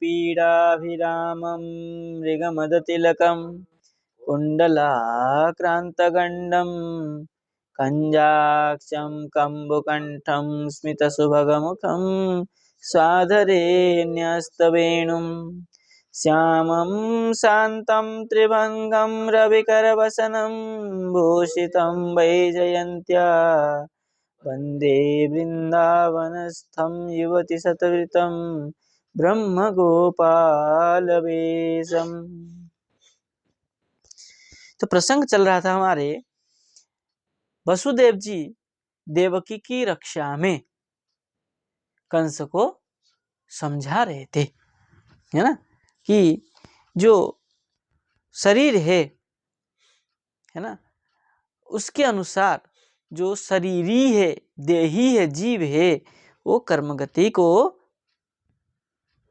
पीडाभिरामं मृगमदतिलकं कुण्डलाक्रान्तगण्डं कञ्जाक्षं कम्बुकण्ठं स्मितसुभगमुखं स्वाधरे न्यस्तवेणुं श्यामं शान्तं त्रिभङ्गं रविकरवसनं भूषितं वैजयन्त्या वन्दे वृन्दावनस्थं युवति सतवृतं ब्रह्म गोपाल वेशम। तो प्रसंग चल रहा था हमारे वसुदेव जी देवकी की रक्षा में कंस को समझा रहे थे, है ना, कि जो शरीर है ना, उसके अनुसार जो शरीरी है, देही है, जीव है, वो कर्मगति को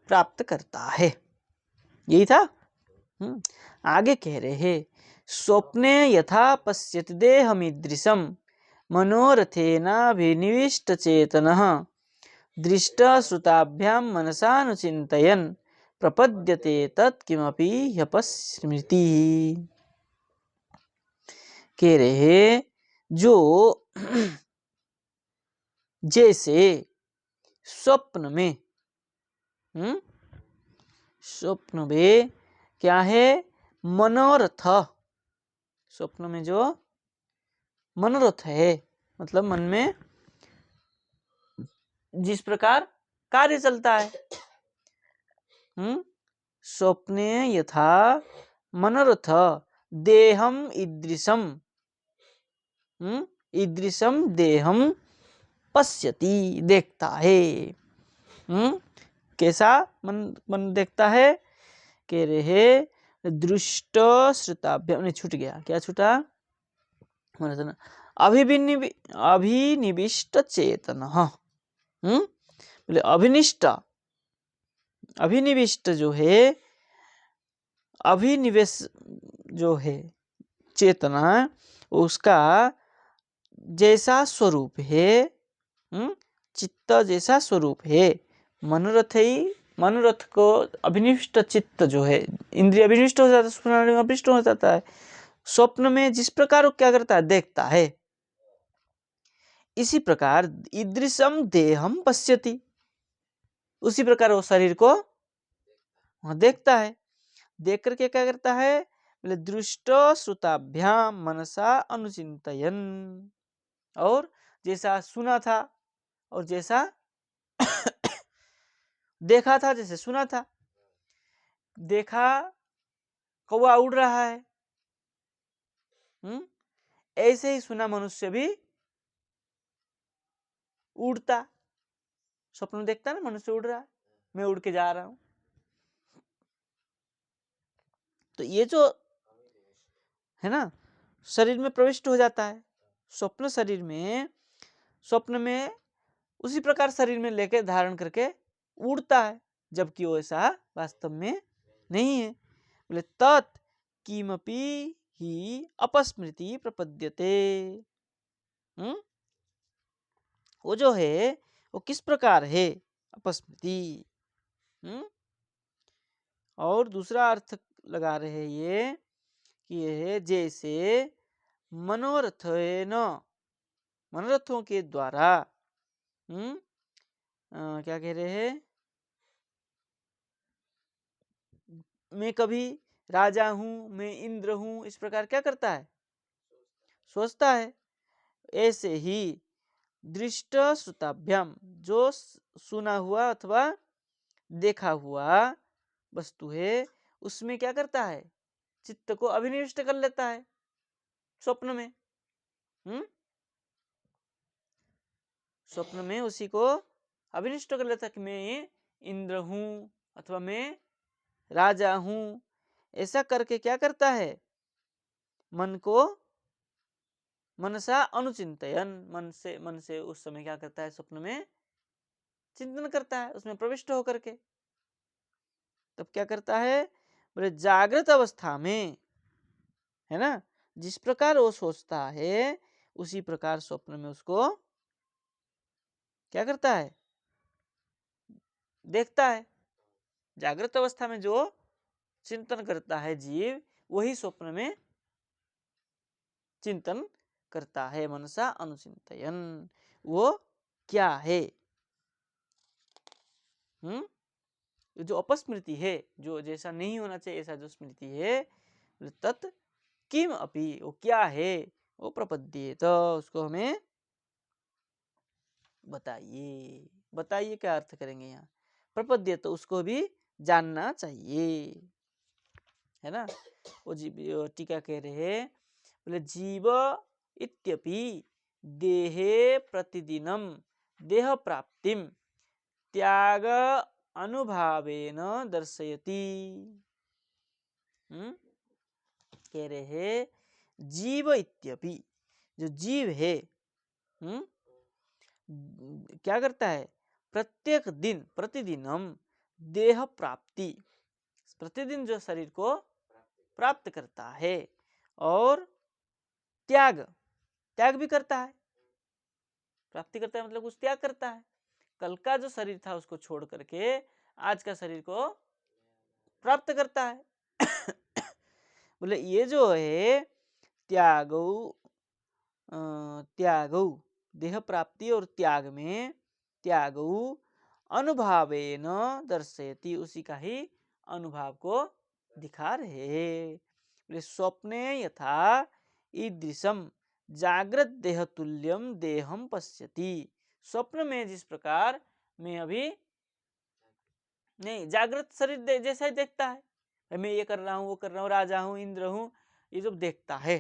प्राप्त करता है। यही था। आगे कह रहे हैं, स्वप्ने यथा पश्यति देहमीदृशं मनोरथेनाभिनिविष्ट चेतनः दृष्टश्रुताभ्यां मनसानुचिन्तयन् प्रपद्यते तत्किमपि ह्यपस्मृति। कह रहे जो जैसे स्वप्न में क्या है, मनोरथ, स्वप्न में जो मनोरथ है, मतलब मन में जिस प्रकार कार्य चलता है, स्वप्ने यथा मनोरथ देहम ईदृशम, ईदृशम देहम पश्यति, देखता है। कैसा मन देखता है? कह रहे दृष्ट श्रुताभ्याम, नहीं छूट गया, क्या छूटा? अभिनिविष्ट चेतन, बोले अभिनिष्ट, अभिनिविष्ट जो है, अभिनिवेश जो है चेतना, उसका जैसा स्वरूप है, चित्त जैसा स्वरूप है, मनोरथ ही, मनोरथ को अभिनिविष्ट चित्त जो है, इंद्रिय अभिनिविष्ट हो जाता है, स्मरण अभिनिविष्ट हो जाता है। स्वप्न में जिस प्रकार वो क्या करता है, देखता है, इसी प्रकार ईदृशम देहम पश्यति, उसी प्रकार वो शरीर को देखता है। देख करके क्या करता है? बोले दृष्ट श्रुताभ्याम मनसा अनुचिंतयन, और जैसा सुना था और जैसा देखा था, जैसे सुना था, देखा कौवा उड़ रहा है, ऐसे ही सुना मनुष्य भी उड़ता, स्वप्न देखता ना, मनुष्य उड़ रहा है, मैं उड़ के जा रहा हूं। तो ये जो है ना, शरीर में प्रविष्ट हो जाता है, स्वप्न शरीर में, स्वप्न में उसी प्रकार शरीर में लेके धारण करके उड़ता है, जबकि वो ऐसा वास्तव में नहीं है। बोले तत् किमपि ही अपस्मृति प्रपद्यते, वो जो है वो किस प्रकार है, अपस्मृति। और दूसरा अर्थ लगा रहे हैं ये कि ये है जैसे मनोरथेन, मनोरथों के द्वारा, क्या कह रहे हैं, मैं कभी राजा हूं, मैं इंद्र हूं, इस प्रकार क्या करता है, सोचता है। ऐसे ही दृष्ट श्रुताभ्याम, जो सुना हुआ अथवा देखा हुआ वस्तु है, उसमें क्या करता है, चित्त को अभिनिविष्ट कर लेता है स्वप्न में। स्वप्न में उसी को अभिनिष्ट कर लेता है कि मैं इंद्र हूं अथवा मैं राजा हूं। ऐसा करके क्या करता है, मन को मनसा अनुचिंतयन, मन से उस समय क्या करता है, स्वप्न में चिंतन करता है, उसमें प्रविष्ट होकर के। तब क्या करता है, बोले जागृत अवस्था में, है ना, जिस प्रकार वो सोचता है उसी प्रकार स्वप्न में उसको क्या करता है, देखता है। जागृत अवस्था में जो चिंतन करता है जीव, वही स्वप्न में चिंतन करता है। मनसा अनुचिंतयन, वो क्या है? जो अपस्मृति है, जो जैसा नहीं होना चाहिए ऐसा जो स्मृति है, तत् किम अपि, वो क्या है, वो प्रपद्ये, तो उसको हमें बताइए। बताइए क्या अर्थ करेंगे यहाँ? प्रपद्ये तो उसको भी जानना चाहिए, है ना। वो टीका कह रहे हैं, बोले जीव इत्यपि देहे प्रतिदिनम देह प्राप्तिम त्याग अनुभावेन दर्शयति। कह रहे हैं जीव इत्यपि, जो जीव है, क्या करता है? प्रत्येक दिन, प्रतिदिनम देह प्राप्ति, प्रतिदिन जो शरीर को प्राप्त करता है, और त्याग, त्याग भी करता है। प्राप्ति करता है मतलब कुछ त्याग करता है। कल का जो शरीर था उसको छोड़ करके आज का शरीर को प्राप्त करता है। बोले ये जो है त्यागो, त्यागो, देह प्राप्ति और त्याग में त्यागो अनुभावेन दर्शयति, उसी का ही अनुभव को दिखा रहे हैं। स्वप्ने यथा ईदृशम जागृत देह तुल्यम देहम पश्यति, स्वप्न में जिस प्रकार मैं अभी नहीं जागृत शरीर जैसा ही देखता है, मैं ये कर रहा हूँ, वो कर रहा हूँ, राजा हूँ, इंद्र हूँ, ये जो देखता है,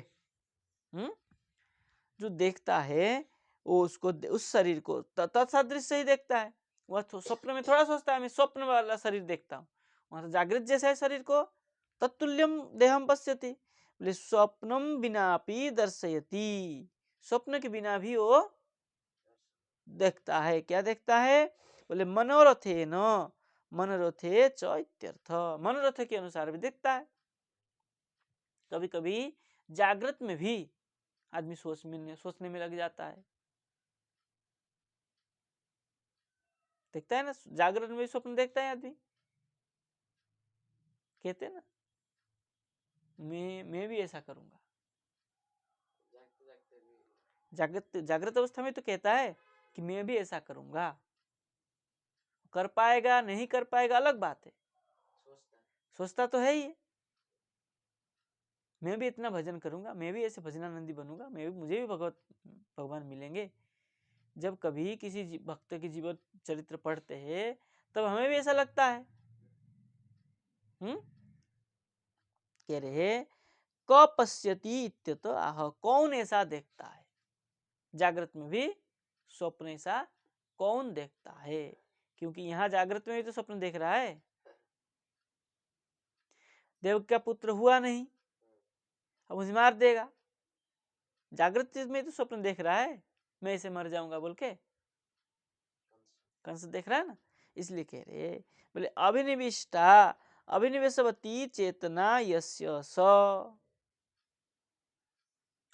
जो देखता है वो उसको, उस शरीर को तत्सदृश ही देखता है। वह स्वप्न में थोड़ा सोचता है मैं स्वप्न वाला शरीर देखता हूँ, वहां तो जागृत जैसा है शरीर को, तत्तुल्यम देहम पश्यति, बोले स्वप्नम बिनापि दर्शयति, स्वप्न के बिना भी वो देखता है। क्या देखता है? बोले मनोरथे न मनोरथे च इत्यर्थ, मनोरथ के अनुसार भी देखता है। कभी कभी जागृत में भी आदमी सोचने में लग जाता है, देखता है ना, जागरण में भी स्वप्न देखता है आदमी। कहते हैं ना, मैं भी ऐसा करूंगा, जागृत जागृत अवस्था में तो कहता है कि मैं भी ऐसा करूंगा। कर पाएगा नहीं कर पाएगा अलग बात है, सोचता तो है ही, मैं भी इतना भजन करूंगा, मैं भी ऐसे भजनानंदी बनूंगा, मैं भी, मुझे भी भगवान मिलेंगे। जब कभी किसी भक्त के जीवन चरित्र पढ़ते हैं तब हमें भी ऐसा लगता है। कह रहे क पश्यति इत्यतो आह, कौन ऐसा देखता है? जागृत में भी स्वप्न ऐसा कौन देखता है? क्योंकि यहाँ जागृत में भी तो स्वप्न देख रहा है। देव का पुत्र हुआ नहीं, अब मुझे मार देगा, जागृत में तो स्वप्न देख रहा है मैं ऐसे मर जाऊंगा बोल के, कंस देख रहा है ना। इसलिए कह रहे बोले अभिनिविष्टा अभिनिवेशवती चेतना यस्य स,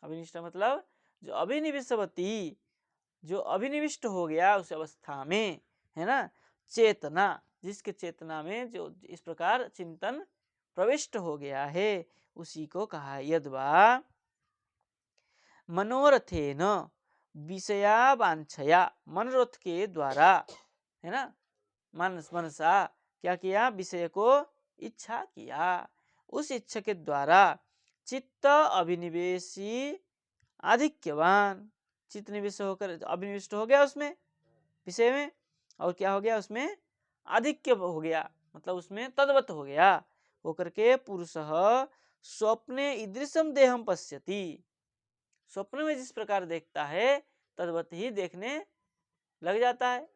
अभिनिष्ठा मतलब जो अभिनिवेशवती, जो अभिनिविष्ट हो गया उस अवस्था में, है ना, चेतना, जिसके चेतना में जो इस प्रकार चिंतन प्रविष्ट हो गया है, उसी को कहा यद्वा मनोरथेन विषया वांछया, मनोरथ के द्वारा, है ना, मनसा क्या किया? विषय को इच्छा किया, उस इच्छा के द्वारा चित्त अभिनिवेशी आधिक्यवान, चित्त निवेश होकर अभिनिविष्ट हो गया उसमें विषय में, और क्या हो गया? उसमें आधिक्य हो गया, मतलब उसमें तद्वत हो गया, होकर के पुरुष स्वप्ने ईदृशम देहम पश्यति, स्वप्न में जिस प्रकार देखता है तद्वत ही देखने लग जाता है।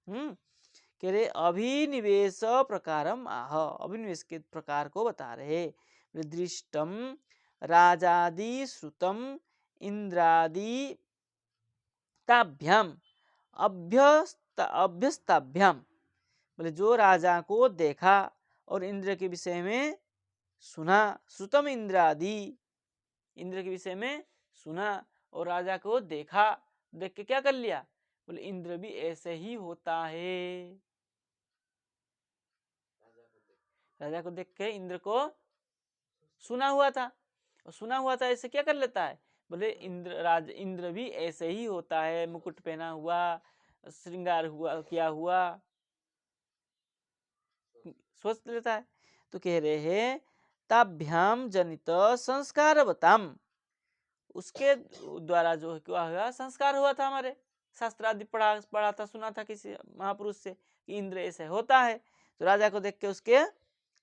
कह रहे अभिनिवेश प्रकारम आह, अभिनिवेश के प्रकार को बता रहे। दृष्टम राजादि श्रुतम इंद्रादि ताभ्याम अभ्यस्ताभ्याम, बोले जो राजा को देखा और इंद्र के विषय में सुना, श्रुतम इंद्रादि, इंद्र के विषय में सुना और राजा को देखा, देख के क्या कर लिया? बोले इंद्र भी ऐसे ही होता है, राजा को देख के इंद्र को सुना हुआ था, और सुना हुआ था ऐसे क्या कर लेता है, बोले इंद्र भी ऐसे ही होता है, मुकुट पहना हुआ, श्रृंगार हुआ किया हुआ, सोच लेता है। तो कह रहे हैं ताभ्याम जनित संस्कार बताम, उसके द्वारा जो क्या हुआ, संस्कार हुआ था, हमारे शास्त्र आदि पढ़ा था, सुना था किसी महापुरुष से कि इंद्र ऐसे होता है। तो राजा को देख के उसके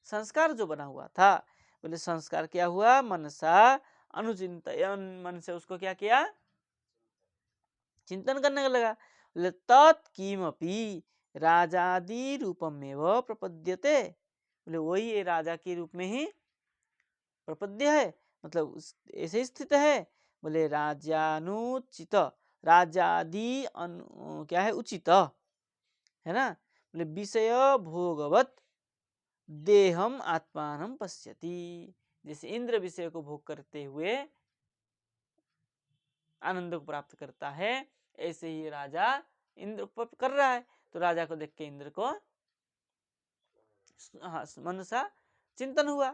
संस्कार जो बना हुआ था, बोले संस्कार क्या हुआ, मनसा अनुचिंतयन, मन से उसको क्या किया, चिंतन करने लगा। बोले तत्किमपि राजादि रूपमेव प्रपद्यते, बोले वही राजा के रूप में ही प्रपद्य है, मतलब ऐसे स्थित है। बोले राजानुचित, राजादि क्या है, उचित है ना। बोले विषय भोगवत देहम आत्मानम पश्यति, जैसे इंद्र विषय को भोग करते हुए आनंद को प्राप्त करता है, ऐसे ही राजा इंद्र कर रहा है। तो राजा को देख के इंद्र को मनसा चिंतन हुआ,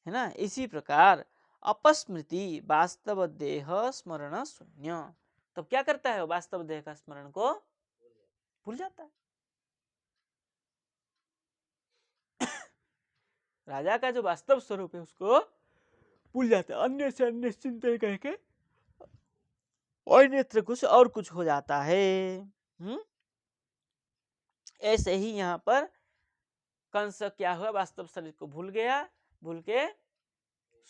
है ना। इसी प्रकार अपस्मृति वास्तव देह स्मरण शून्य, तब क्या करता है, वास्तव देह का स्मरण को भूल जाता है। राजा का जो वास्तव स्वरूप है उसको भूल जाता है, अन्य से अन्य चिंतन करके अन्यत्र कुछ और कुछ हो जाता है। ऐसे ही यहाँ पर कंस क्या हुआ, वास्तव शरीर को भूल गया, भूल के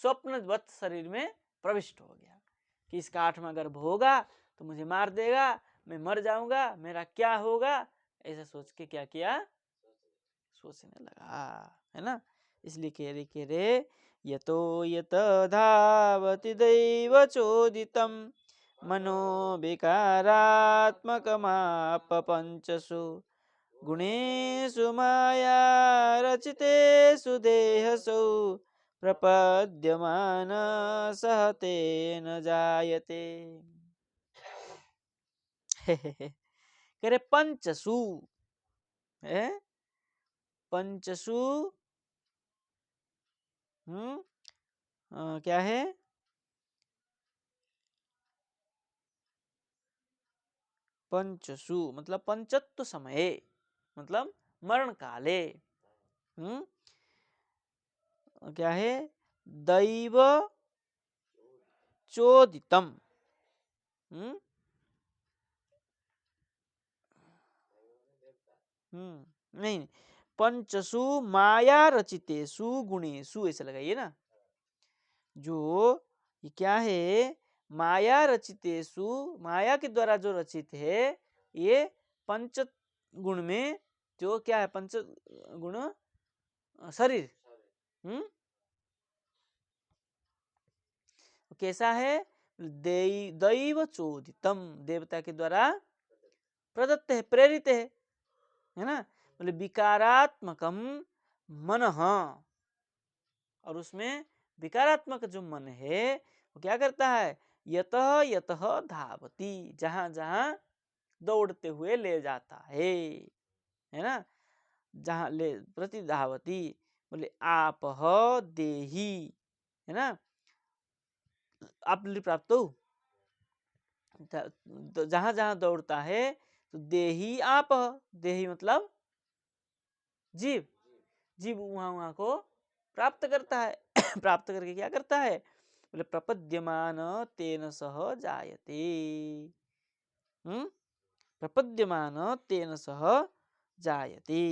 स्वप्नवत शरीर में प्रविष्ट हो गया कि इसका 8वां गर्भ होगा तो मुझे मार देगा, मैं मर जाऊंगा, मेरा क्या होगा, ऐसा सोच के क्या किया, सोचने लगा, है ना। इसलिए कह रे यतो यत धावति दैव चोदितम मनो विकारात्मकमाप पंचसु गुणेषु माया रचितेषु देहसु प्रपद्यमान सहते न जायते। करे पंचसु है, पंचसु क्या है, पंचसु मतलब पंचत्व समये, मतलब मरण काले, क्या है, दैव चोदितम, नहीं, पंचसु माया रचितेषु गुणेषु ऐसे लगाइए ना। जो ये क्या है, माया रचितेषु, माया के द्वारा जो रचित है, ये पंच गुण में जो क्या है, पंच गुण शरीर, कैसा है, दैव चोदितम, देवता के द्वारा प्रदत्त है, प्रेरित है ना। बोले विकारात्मकम मन, और उसमें विकारात्मक जो मन है वो क्या करता है, यतः यतः धावती, जहां जहां दौड़ते हुए ले जाता है ना, जहां ले प्रति धावती। बोले आप देही, है ना, आप प्राप्त हो, तो जहां जहां दौड़ता है तो देही आप, देही मतलब जीव, जीव वहां वहां को प्राप्त करता है। प्राप्त करके क्या करता है, बोले प्रपद्यमान तेन सह जायते, प्रपद्यमान तेन सह जायते।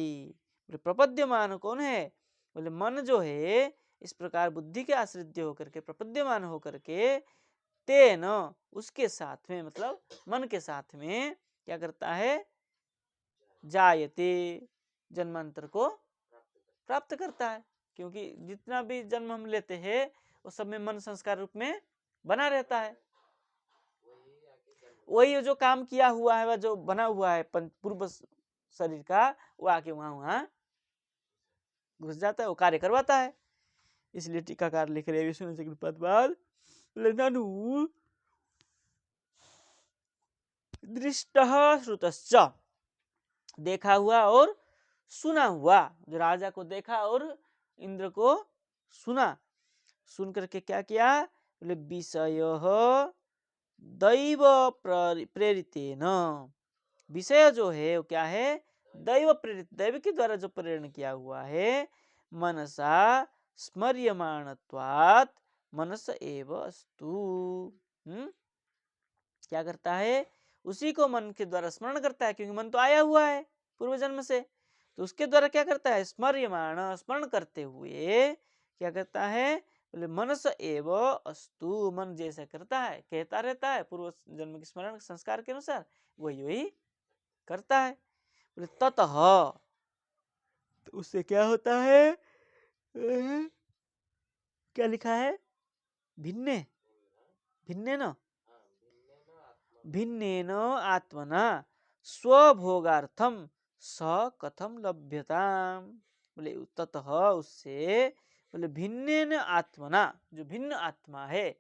बोले प्रपद्यमान कौन है, बोले मन जो है इस प्रकार बुद्धि के आश्रित होकर के प्रपद्यमान होकर के तेन उसके साथ में, मतलब मन के साथ में क्या करता है, जायते जन्मांतर को प्राप्त करता है। क्योंकि जितना भी जन्म हम लेते हैं वो सब में मन संस्कार रूप में बना रहता है, वही जो काम किया हुआ है, वह जो बना हुआ है पूर्व शरीर का, वो आके वहां वहां घुस जाता है, वो कार्य करवाता है। इसलिए टीकाकार लिख रहे विष्णु से कृपाद ननु दृष्ट श्रुतश्च, देखा हुआ और सुना हुआ, जो राजा को देखा और इंद्र को सुना, सुन करके क्या किया, बोले विषय दैव प्रेरितेन, विषय जो है वो क्या है, दैव प्रेरित, दैव के द्वारा जो प्रेरण किया हुआ है, मनसा स्मर्यमाणत्वात् मनस एव अस्तु। क्या करता है, उसी को मन के द्वारा स्मरण करता है, क्योंकि मन तो आया हुआ है पूर्व जन्म से, तो उसके द्वारा क्या करता है, स्मर्यमाण, स्मरण करते हुए क्या करता है, बोले मनस एव अस्तु, मन जैसा करता है, कहता रहता है पूर्व जन्म के स्मरण संस्कार के अनुसार वही वही करता है। बोले ततः, तो उससे क्या होता है, क्या लिखा है, भिन्ने, भिन्ने न, भिन्नेन आत्मना स्वभोगार्थम स कथम लभ्यताम। बोले ततः, उससे, बोले भिन्नेन आत्मना, जो भिन्न आत्मा है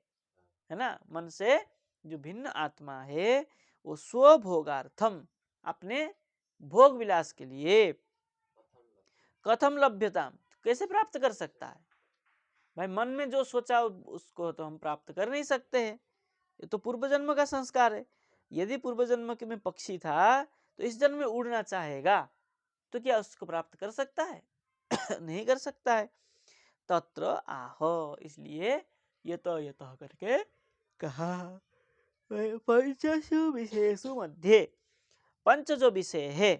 ना, मन से जो भिन्न आत्मा है, वो स्वभोगार्थम, अपने भोग विलास के लिए, कथम लभ्यताम, कैसे प्राप्त कर सकता है। भाई मन में जो सोचा उसको तो हम प्राप्त कर नहीं सकते हैं, ये तो पूर्व जन्म का संस्कार है। यदि पूर्व जन्म के में पक्षी था तो इस जन्म में उड़ना चाहेगा तो क्या उसको प्राप्त कर सकता है? नहीं कर सकता है। तत्र आह, इसलिए यत यत करके कहा, पंचसु विषयसु मध्ये, पंच जो विषय है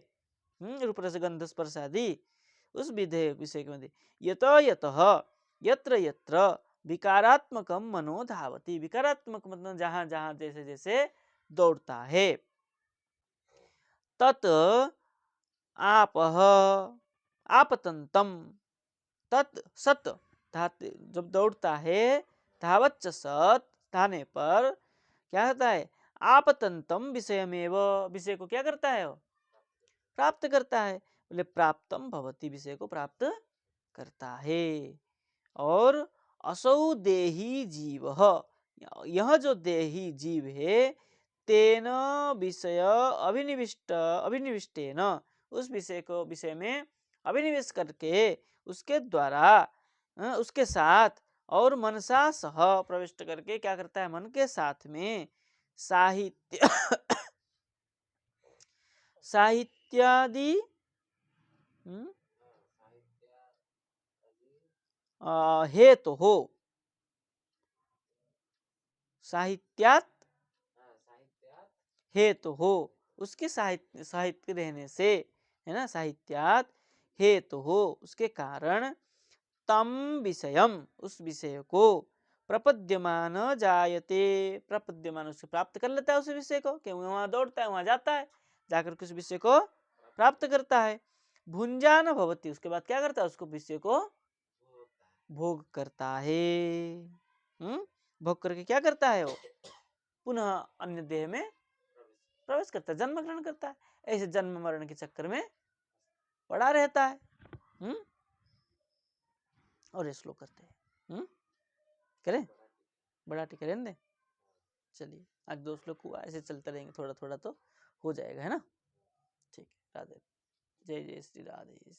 रूप रस गंध स्पर्श आदि, उस विषय के मध्य यत यत, यत्र यत्र विकारात्मकम मनो धावती, विकारात्मक मतलब जहां जहां जैसे जैसे दौड़ता है, तत् आपह आपतंतम, तत् सत, जब दौड़ता है, धावच्च सत, धाने पर क्या होता है, आपतंतम विषयमेव, विषय को क्या करता है वो, प्राप्त करता है। बोले प्राप्तम भवती, विषय को प्राप्त करता है। और असौ देही जीव, यह जो देही जीव है, तेन विषय अभिनिविष्टेन, उस विषय को विषय में अभिनिवेश करके उसके द्वारा, उसके साथ, और मनसा सह, प्रविष्ट करके क्या करता है, मन के साथ में साहित्य साहित्यादि हेतु हो, साहित्यात हेतु हो, उसके साहित्य साहित्य रहने से, है ना, साहित्यात हेतु हो, उसके कारण, तम विषयम, उस विषय को, प्रपद्यमान जायते, प्रपद्यमान उससे प्राप्त कर लेता है उस विषय को, क्योंकि वहां दौड़ता है, वहां जाता है, जाकर के उस विषय को प्राप्त करता है। भुंजान भवती, उसके बाद क्या करता है, उसको विषय को भोग करता है। भोग करके क्या करता है वो, पुनः अन्य देह में प्रवेश करता है, जन्म ग्रहण करता है, ऐसे जन्म मरण के चक्कर में पड़ा रहता है। और ये श्लोक करते हैं, करें, बड़ा टी करें दे, चलिए आज 2 श्लोक हुआ, ऐसे चलते रहेंगे, थोड़ा थोड़ा तो हो जाएगा, है ना। ठीक है, राधे, जय जय श्री राधे।